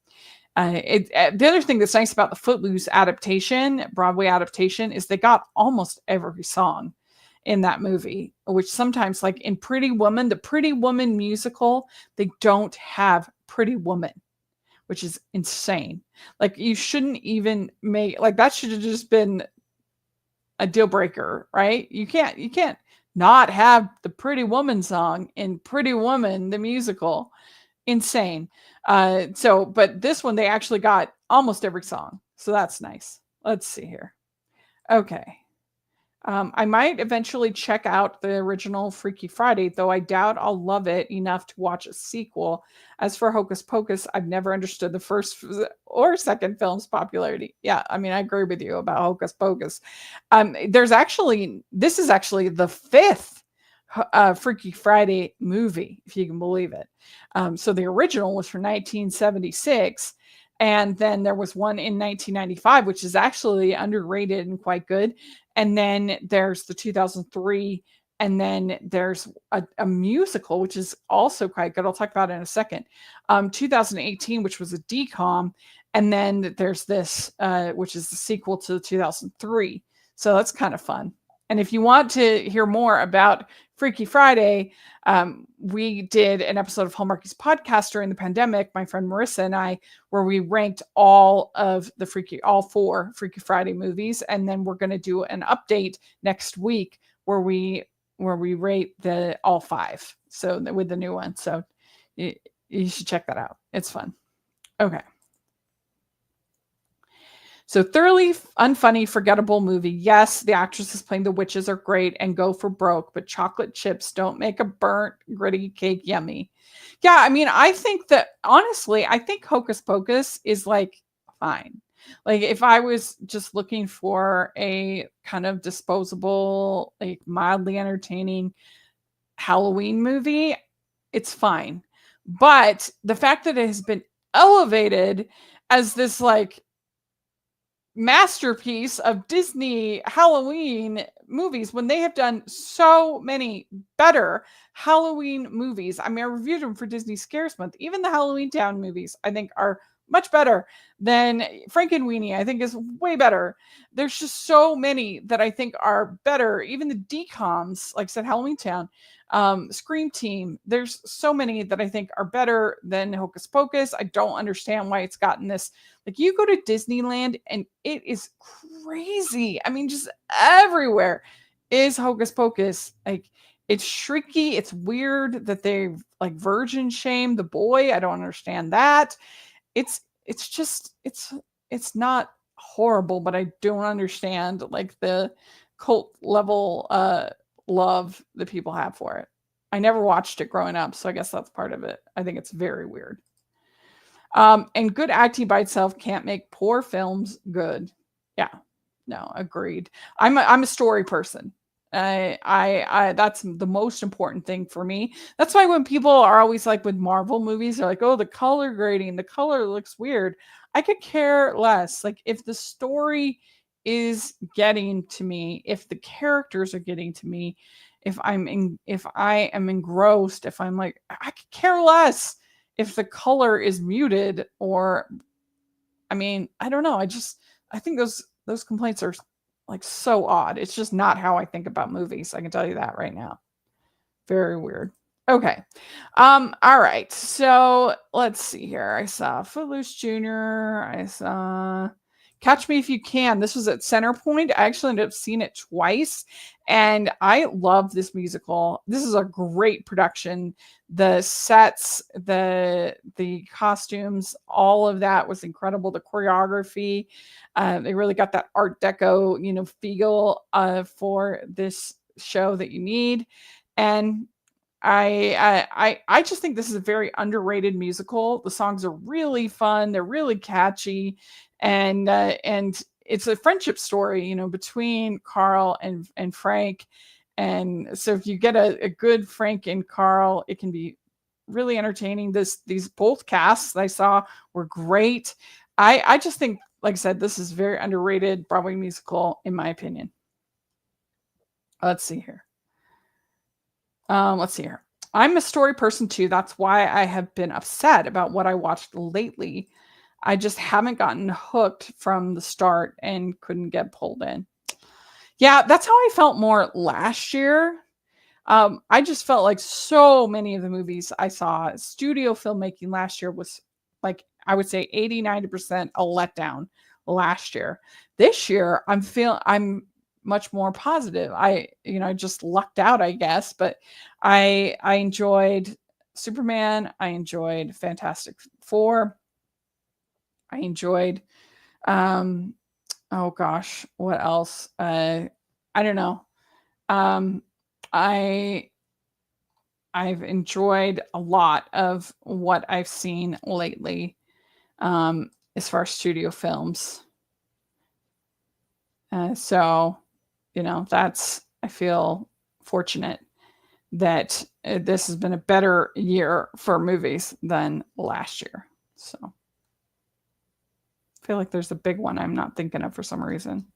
S1: the other thing that's nice about the Footloose adaptation, Broadway adaptation, is they got almost every song in that movie, which sometimes, like in Pretty Woman, the Pretty Woman musical, they don't have Pretty Woman, which is insane. Like, you shouldn't even make, like, that should have just been a deal breaker, right? You can't not have the Pretty Woman song in Pretty Woman the musical. Insane. But this one, they actually got almost every song, so that's nice. Let's see here. Okay. I might eventually check out the original Freaky Friday, though I doubt I'll love it enough to watch a sequel. As for Hocus Pocus, I've never understood the first or second film's popularity. Yeah, I mean, I agree with you about Hocus Pocus. This is actually the fifth Freaky Friday movie, if you can believe it. So the original was from 1976. And then there was one in 1995, which is actually underrated and quite good. And then there's the 2003, and then there's a musical, which is also quite good. I'll talk about it in a second. 2018, which was a DCOM. And then there's this, which is the sequel to 2003. So that's kind of fun. And if you want to hear more about Freaky Friday, we did an episode of Hallmarkies podcast during the pandemic, my friend Marissa and I, where we ranked all four Freaky Friday movies. And then we're going to do an update next week where we rate all five. So with the new one. So you should check that out. It's fun. Okay. So thoroughly unfunny, forgettable movie. Yes, the actresses playing the witches are great and go for broke, but chocolate chips don't make a burnt, gritty cake yummy. Yeah, I mean, I think that, honestly, I think Hocus Pocus is like fine. Like, if I was just looking for a kind of disposable, like mildly entertaining Halloween movie, it's fine. But the fact that it has been elevated as this like masterpiece of Disney Halloween movies, when they have done so many better Halloween movies. I mean, I reviewed them for Disney Scares Month. Even the Halloween Town movies, I think, are much better than Frankenweenie. I think is way better. There's just so many that I think are better. Even the DCOMs, like I said, Halloween Town, Scream Team. There's so many that I think are better than Hocus Pocus. I don't understand why it's gotten this. Like, you go to Disneyland and it is crazy. I mean, just everywhere is Hocus Pocus. Like, It's shrieky. It's weird that they like virgin shame the boy. I don't understand that. It's just it's not horrible, but I don't understand like the cult level love that people have for it. I never watched it growing up, so I guess that's part of it. I think it's very weird. And good acting by itself can't make poor films good. Yeah, no, agreed. I'm a story person. I that's the most important thing for me. That's why when people are always like with Marvel movies, they're like, "Oh, the color grading, the color looks weird." I could care less. Like if the story is getting to me, if the characters are getting to me, if I am engrossed, if I'm like, I could care less if the color is muted or I mean, I don't know. I think those complaints are like so odd. It's just not how I think about movies. I can tell you that right now. Very weird. Okay. All right. So let's see here. I saw Footloose Jr. I saw Catch Me If You Can. This was at Centerpoint. I actually ended up seeing it twice. And I love this musical. This is a great production. The sets, the costumes, all of that was incredible. The choreography. They really got that Art Deco, feel for this show that you need. And I just think this is a very underrated musical. The songs are really fun. They're really catchy, and it's a friendship story, between Carl and Frank. And so if you get a good Frank and Carl, it can be really entertaining. These both casts I saw were great. I just think, like I said, this is very underrated Broadway musical in my opinion. Let's see here. Let's see here. I'm a story person too. That's why I have been upset about what I watched lately. I just haven't gotten hooked from the start and couldn't get pulled in. Yeah, that's how I felt more last year. I just felt like so many of the movies I saw, studio filmmaking last year was like, I would say 80, 90% a letdown last year. This year, I'm much more positive. I just lucked out, I guess, but I enjoyed Superman. I enjoyed Fantastic Four. I enjoyed, um, oh gosh, what else? I don't know. Um, I I've enjoyed a lot of what I've seen lately, as far as studio films. So, that's I feel fortunate that this has been a better year for movies than last year. So, I feel like there's a big one I'm not thinking of for some reason.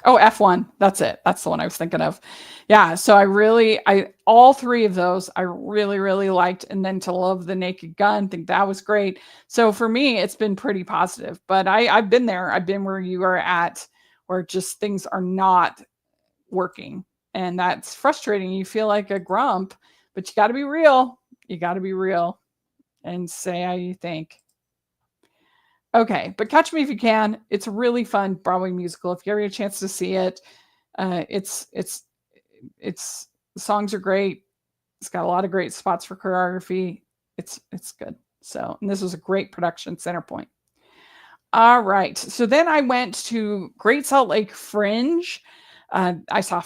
S1: Oh, F1. That's it. That's the one I was thinking of. Yeah. So all three of those I really, really liked. And then To Love the Naked Gun, think that was great. So for me, it's been pretty positive, but I've been there. I've been where you are at, where just things are not working. And that's frustrating. You feel like a grump, but you got to be real. You got to be real and say how you think. Okay, but Catch Me If You Can. It's a really fun Broadway musical. If you ever get a chance to see it, it's the songs are great. It's got a lot of great spots for choreography. It's good. So, and this was a great production, Centerpoint. All right. So then I went to Great Salt Lake Fringe. I saw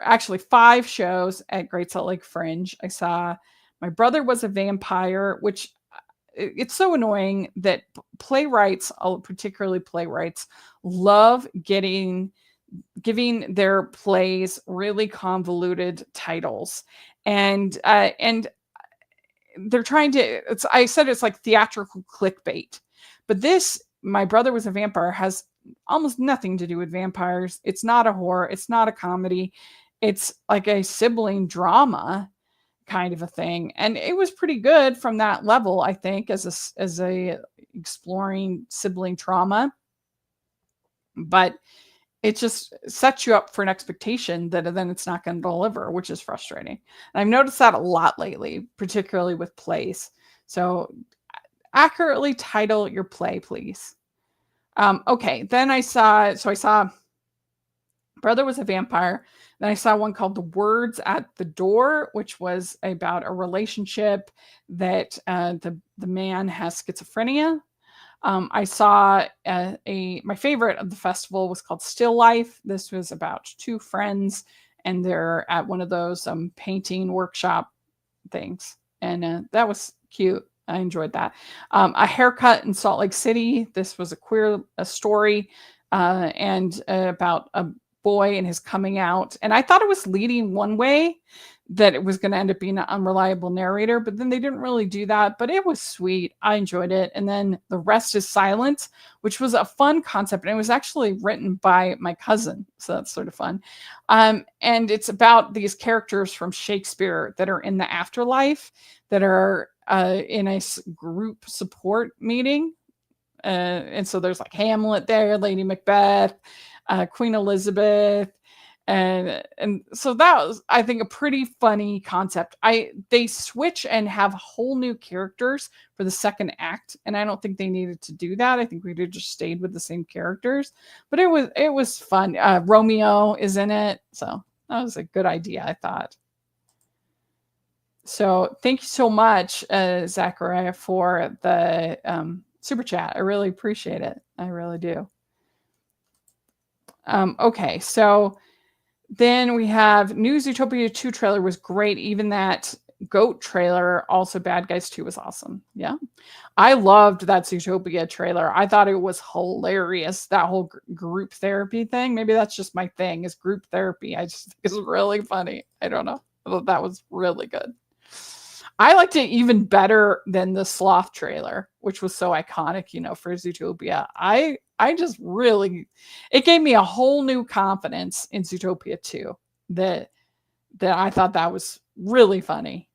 S1: actually five shows at Great Salt Lake Fringe. I saw My Brother Was a Vampire, which it's so annoying that playwrights, particularly playwrights, love giving their plays really convoluted titles, and they're trying to. I said it's like theatrical clickbait, but this My Brother Was a Vampire has almost nothing to do with vampires. It's not a horror. It's not a comedy. It's like a sibling drama kind of a thing, and it was pretty good from that level, I think, as a exploring sibling trauma, but it just sets you up for an expectation that then it's not going to deliver, which is frustrating. And I've noticed that a lot lately, particularly with plays. So accurately title your play, please. Okay, then I saw Brother was a vampire. Then I saw one called The Words at the Door, which was about a relationship that the man has schizophrenia. I saw my favorite of the festival was called Still Life. This was about two friends, and they're at one of those painting workshop things, and that was cute. I enjoyed that. A Haircut in Salt Lake City. This was a story, and about a boy and his coming out. And I thought it was leading one way, that it was going to end up being an unreliable narrator, but then they didn't really do that. But it was sweet. I enjoyed it. And then The Rest is Silent, which was a fun concept, and it was actually written by my cousin, so that's sort of fun. And it's about these characters from Shakespeare that are in the afterlife, that are in a group support meeting. And so there's like Hamlet there, Lady Macbeth, Queen Elizabeth, and so that was, I think, a pretty funny concept. They switch and have whole new characters for the second act, and I don't think they needed to do that. I think we could just stayed with the same characters, but it was fun. Romeo is in it, so that was a good idea, I thought. So thank you so much, Zachariah, for the super chat. I really appreciate it. I really do. Okay, so then we have new Zootopia 2 trailer was great. Even that goat trailer, also Bad Guys 2 was awesome. Yeah. I loved that Zootopia trailer. I thought it was hilarious. That whole group therapy thing. Maybe that's just my thing, is group therapy. I just think it's really funny. I don't know. I thought that was really good. I liked it even better than the sloth trailer, which was so iconic, for Zootopia. I just really, it gave me a whole new confidence in Zootopia 2, that I thought that was really funny.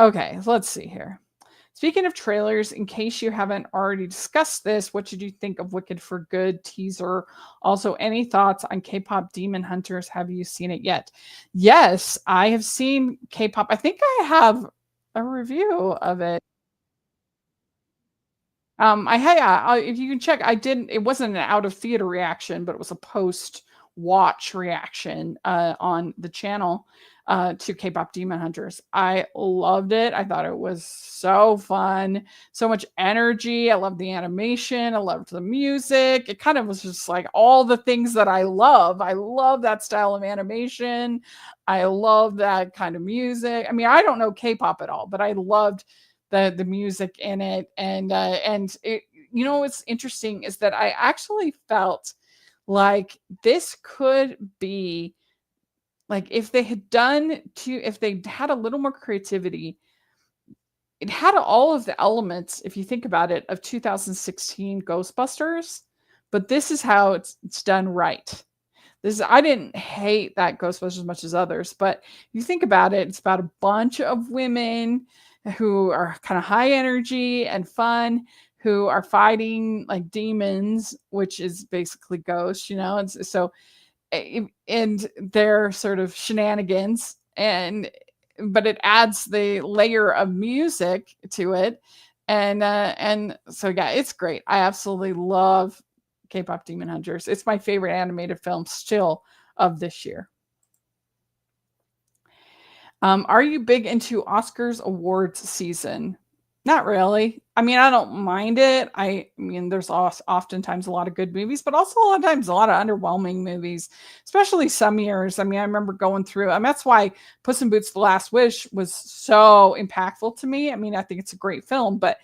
S1: Okay, let's see here. Speaking of trailers, in case you haven't already discussed this, what did you think of Wicked for Good teaser? Also, any thoughts on K-pop Demon Hunters? Have you seen it yet? Yes, I have seen K-pop. I think I have a review of it. I had, if you can check, I didn't. It wasn't an out of theater reaction, but it was a post watch reaction on the channel to K-pop Demon Hunters. I loved it. I thought it was so fun, so much energy. I loved the animation. I loved the music. It kind of was just like all the things that I love. I love that style of animation. I love that kind of music. I mean, I don't know K-pop at all, but I loved the music in it. And it, what's interesting is that I actually felt like this could be, like, if they had a little more creativity, it had all of the elements, if you think about it, of 2016 Ghostbusters, but this is how it's done right. I didn't hate that Ghostbusters as much as others, but you think about it, it's about a bunch of women who are kind of high energy and fun, who are fighting like demons, which is basically ghosts, and so, and their sort of shenanigans, but it adds the layer of music to it, and so yeah, it's great. I absolutely love K-pop Demon Hunters. It's my favorite animated film still of this year. Are you big into Oscars awards season? Not really. I mean, I don't mind it. I mean, there's oftentimes a lot of good movies, but also a lot of times a lot of underwhelming movies, especially some years. I mean, I remember going through, and that's why Puss in Boots: The Last Wish was so impactful to me. I mean, I think it's a great film, but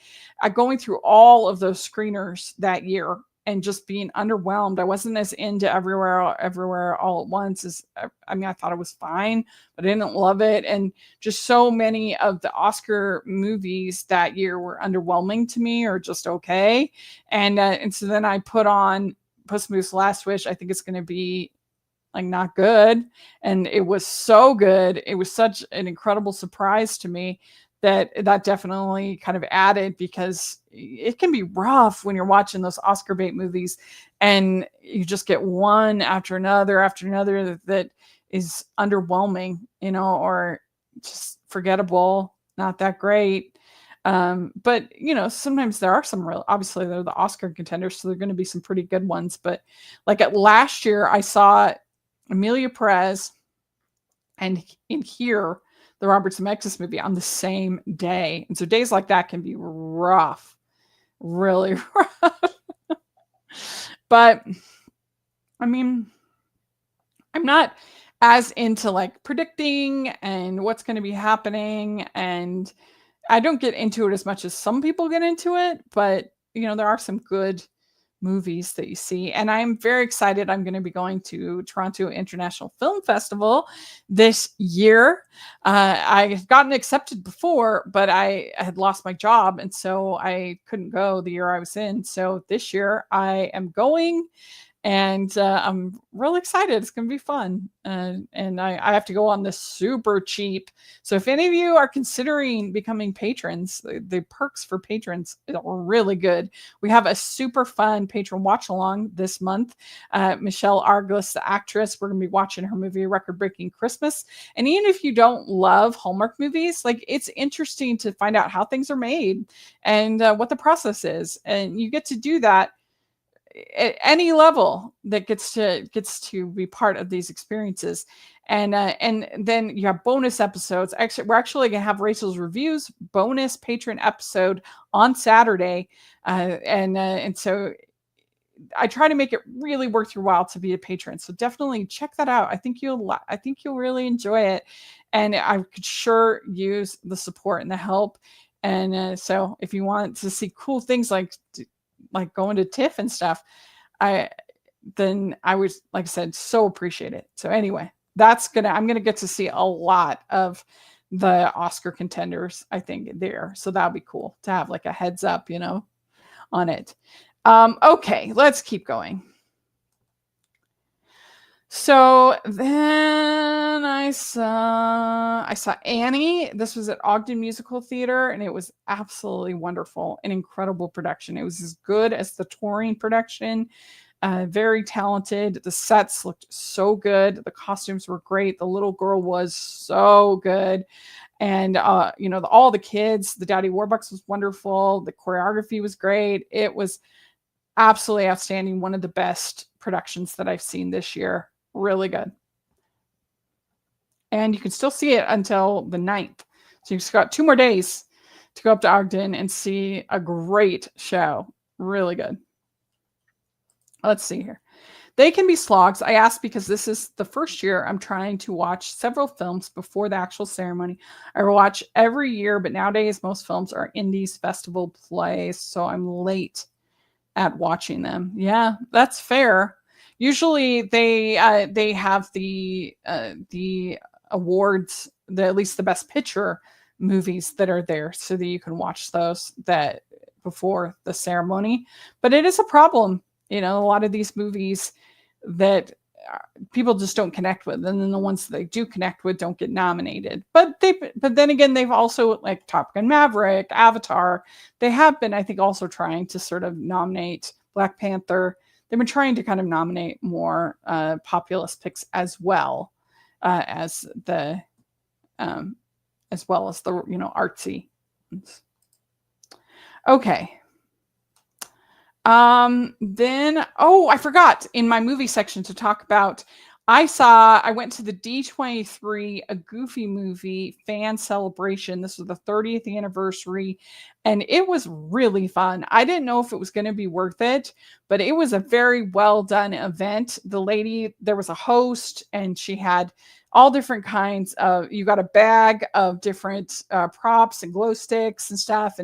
S1: going through all of those screeners that year and just being underwhelmed. I wasn't as into everywhere all at once as, I mean, I thought it was fine, but I didn't love it. And just so many of the Oscar movies that year were underwhelming to me, or just okay. And so then I put on Puss in Boots: Last Wish. I think it's going to be like not good. And it was so good. It was such an incredible surprise to me that definitely kind of added, because it can be rough when you're watching those Oscar bait movies and you just get one after another that is underwhelming, or just forgettable, not that great. But sometimes there are some real, obviously they're the Oscar contenders, so they're going to be some pretty good ones. But like last year I saw Amelia Perez, and in here, the Robert Zemeckis movie on the same day. And so days like that can be rough, really rough. But I mean, I'm not as into like predicting and what's going to be happening. And I don't get into it as much as some people get into it. But, there are some good movies that you see. And I'm very excited. I'm going to be going to Toronto International Film Festival this year. I've gotten accepted before, but I had lost my job. And so I couldn't go the year I was in. So this year I am going, and I'm really excited. It's going to be fun. And I have to go on this super cheap. So if any of you are considering becoming patrons, the perks for patrons are really good. We have a super fun patron watch along this month. Michelle Arglis, the actress, we're going to be watching her movie Record Breaking Christmas. And even if you don't love Hallmark movies, like, it's interesting to find out how things are made and what the process is. And you get to do that at any level that gets to be part of these experiences. And then you have bonus episodes. Actually, we're actually gonna have Rachel's Reviews bonus patron episode on Saturday, and so I try to make it really worth your while to be a patron. So definitely check that out. I think you'll really enjoy it, and I could sure use the support and the help. And so if you want to see cool things like going to TIFF and stuff, then I would, like I said, so appreciate it. So anyway, I'm gonna get to see a lot of the Oscar contenders, I think, there. So that'll be cool to have like a heads up, on it. Okay, let's keep going. So then I saw Annie. This was at Ogden Musical Theater, and it was absolutely wonderful, an incredible production. It was as good as the touring production. Very talented. The sets looked so good. The costumes were great. The little girl was so good. And all the kids, the Daddy Warbucks was wonderful. The choreography was great. It was absolutely outstanding. One of the best productions that I've seen this year. Really good. And you can still see it until the 9th. So you've got 2 more days to go up to Ogden and see a great show. Really good. Let's see here. They can be slogs. I asked because this is the first year I'm trying to watch several films before the actual ceremony. I watch every year, but nowadays most films are indies festival plays, so I'm late at watching them. Yeah, that's fair. Usually they have the awards, at least the best picture movies that are there, so that you can watch those that before the ceremony. But it is a problem, a lot of these movies that people just don't connect with, and then the ones that they do connect with don't get nominated. But then again, they've also, like Top Gun Maverick, Avatar, they have been, I think, also trying to sort of nominate Black Panther. They've been trying to kind of nominate more populist picks as well as the artsy. Okay. Then, I forgot in my movie section to talk about, I went to the D23, a Goofy movie fan celebration. This was the 30th anniversary, and it was really fun. I didn't know if it was going to be worth it, but it was a very well done event. There was a host, and she had all different kinds of, you got a bag of different props and glow sticks and stuff.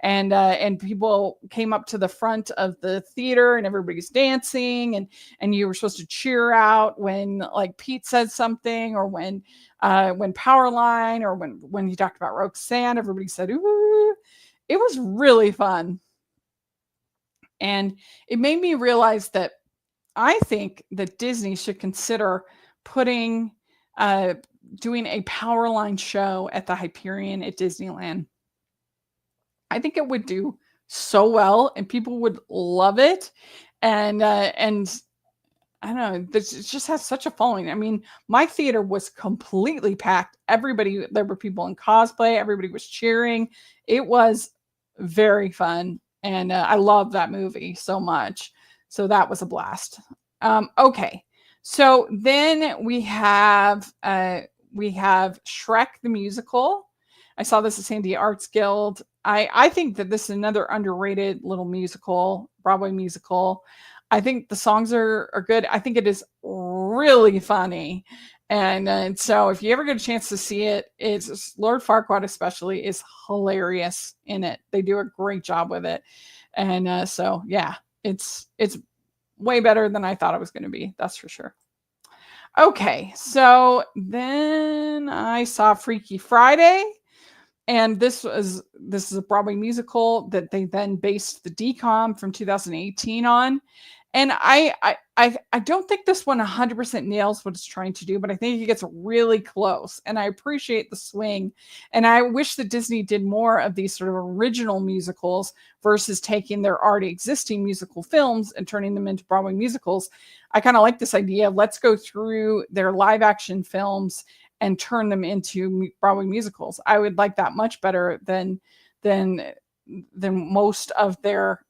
S1: And people came up to the front of the theater, and everybody's dancing, and you were supposed to cheer out when like Pete said something, or when Powerline, or when he talked about Roxanne, everybody said, ooh. It was really fun. And it made me realize that I think that Disney should consider doing a Powerline show at the Hyperion at Disneyland. I think it would do so well, and people would love it. And I don't know, it just has such a following. I mean, my theater was completely packed. There were people in cosplay. Everybody was cheering. It was very fun. And I love that movie so much. So that was a blast. Okay. So then we have Shrek the musical. I saw this at San Diego Arts Guild. I think that this is another underrated little musical, Broadway musical. I think the songs are good. I think it is really funny. And so if you ever get a chance to see it, it's Lord Farquaad especially is hilarious in it. They do a great job with it. And so yeah, it's way better than I thought it was going to be. That's for sure. Okay, so then I saw Freaky Friday, and this is a Broadway musical that they then based the DCOM from 2018 on. And I don't think this one 100% nails what it's trying to do, but I think it gets really close. And I appreciate the swing. And I wish that Disney did more of these sort of original musicals versus taking their already existing musical films and turning them into Broadway musicals. I kind of like this idea. Let's go through their live action films and turn them into Broadway musicals. I would like that much better than than most of their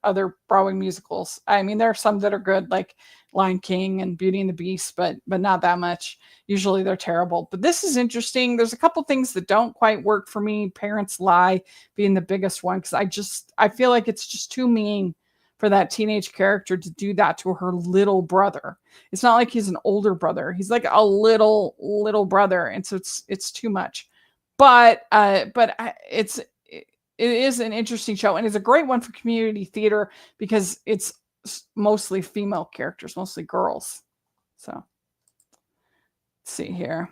S1: other Broadway musicals. I mean, there are some that are good, like Lion King and Beauty and the Beast, but not that much. Usually they're terrible. But this is interesting. There's a couple things that don't quite work for me. Parents Lie being the biggest one, because I feel like it's just too mean for that teenage character to do that to her little brother. It's not like he's an older brother. He's like a little brother, and so it's too much. But it is an interesting show, and it's a great one for community theater because it's mostly female characters, mostly girls. So let's see here.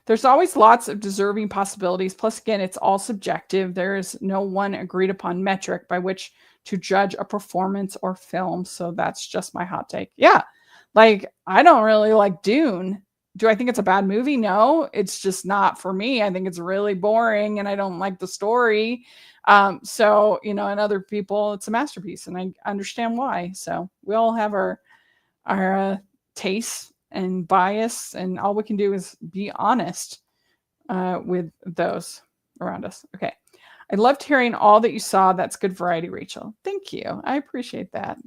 S1: There's always lots of deserving possibilities. Plus, again, it's all subjective. There is no one agreed upon metric by which to judge a performance or film. So that's just my hot take. Yeah. Like, I don't really like Dune. Do I think it's a bad movie? No, it's just not for me. I think it's really boring and I don't like the story. So, and other people, it's a masterpiece and I understand why. So we all have our tastes and bias, and all we can do is be honest with those around us. Okay. I loved hearing all that you saw. That's good variety, Rachel. Thank you. I appreciate that.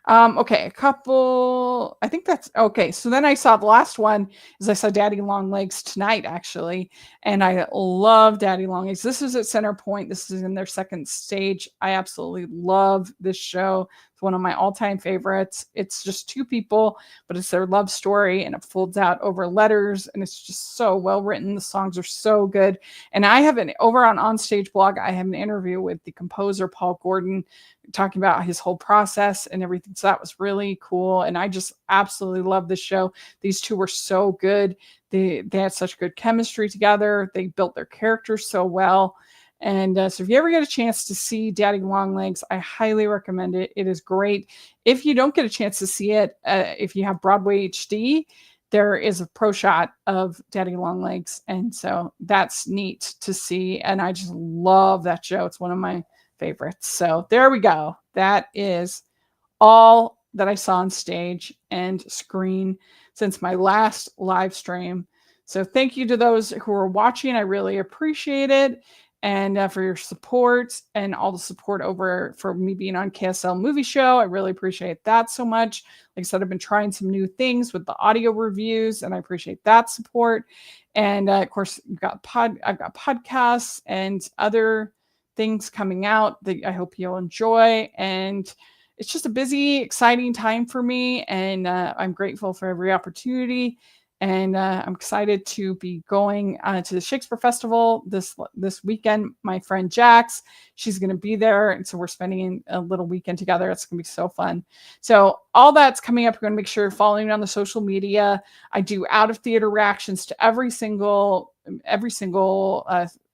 S1: Okay, a couple. I think that's okay. So then I saw the last one is I saw Daddy Long Legs tonight, actually, and I love Daddy Long Legs. This is at Center Point. This is in their second stage. I absolutely love this show. It's one of my all-time favorites. It's just two people, but it's their love story, and it folds out over letters, and it's just so well written. The songs are so good. And I have an over on Onstage Blog. I have an interview with the composer Paul Gordon, talking about his whole process and everything. So that was really cool. And I just absolutely love this show. These two were so good. They had such good chemistry together. They built their characters so well. And so if you ever get a chance to see Daddy Long Legs, I highly recommend it. It is great. If you don't get a chance to see it, if you have Broadway HD, there is a pro shot of Daddy Long Legs. And so that's neat to see. And I just love that show. It's one of my favorites. So there we go. That is all that I saw on stage and screen since my last live stream. So thank you to those who are watching. I really appreciate it. And for your support and all the support over for me being on KSL Movie Show. I really appreciate that so much. Like I said, I've been trying some new things with the audio reviews, and I appreciate that support. And of course, I've got podcasts and other things coming out that I hope you'll enjoy. And it's just a busy, exciting time for me. And I'm grateful for every opportunity. And I'm excited to be going to the Shakespeare Festival this weekend. My friend Jax, she's going to be there. And so we're spending a little weekend together. It's going to be so fun. So all that's coming up. You're going to make sure you're following me on the social media. I do out of theater reactions to every single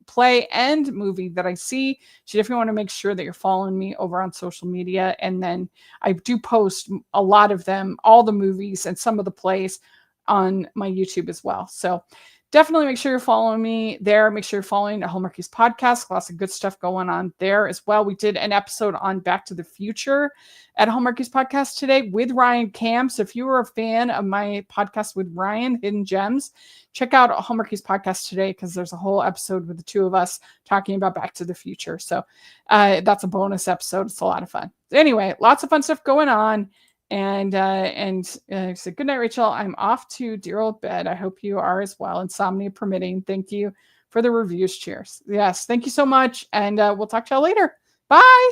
S1: play and movie that I see. So if you want to make sure that you're following me over on social media. And then I do post a lot of them, all the movies and some of the plays on my YouTube as well. So definitely make sure you're following me there. Make sure you're following the Hallmarkies podcast. Lots of good stuff going on there as well. We did an episode on Back to the Future at Hallmarkies podcast today with Ryan Cam. So if you were a fan of my podcast with Ryan, Hidden Gems, check out Hallmarkies podcast today, because there's a whole episode with the two of us talking about Back to the Future. So that's a bonus episode. It's a lot of fun. Anyway, lots of fun stuff going on. And said, good night, Rachel. I'm off to dear old bed. I hope you are as well. Insomnia permitting. Thank you for the reviews. Cheers. Yes. Thank you so much. And we'll talk to y'all later. Bye.